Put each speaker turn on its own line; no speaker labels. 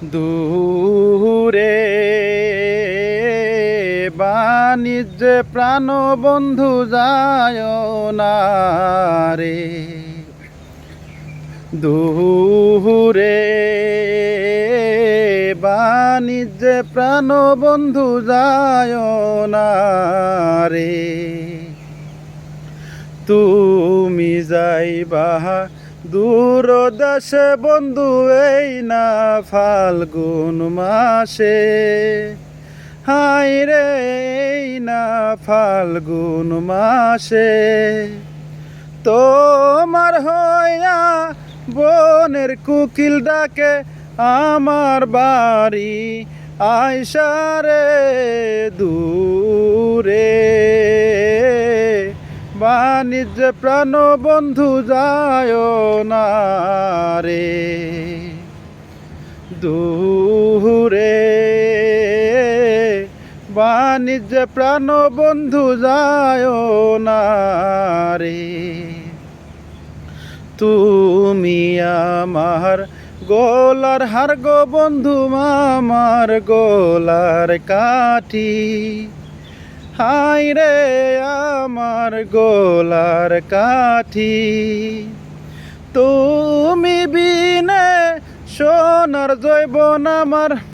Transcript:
দূরে বাণিজ্যে প্রাণ বন্ধু যায় না রে। দূরে বাণিজ্যে প্রাণ বন্ধু যায় না রে। তুমি যাইবা দূর দেশে বন্ধু এই না ফাল্গুন মাসে। হাই রে এই না ফাল্গুন মাসে। তোমার হইয়া বনের কুকিল ডাকে আমার বাড়ি আইসারে। দূরে বাণিজ্য প্রাণ বন্ধু যায় না রে। দূরে বাণিজ্য প্রাণ বন্ধু যায় না রে। তুমি আমার গোলার হার গো বন্ধু, আমার গোলার কাঠি। হাই রে আমার গোলার কাঠি। তুমি বিনে সোনার জৈবন আমার।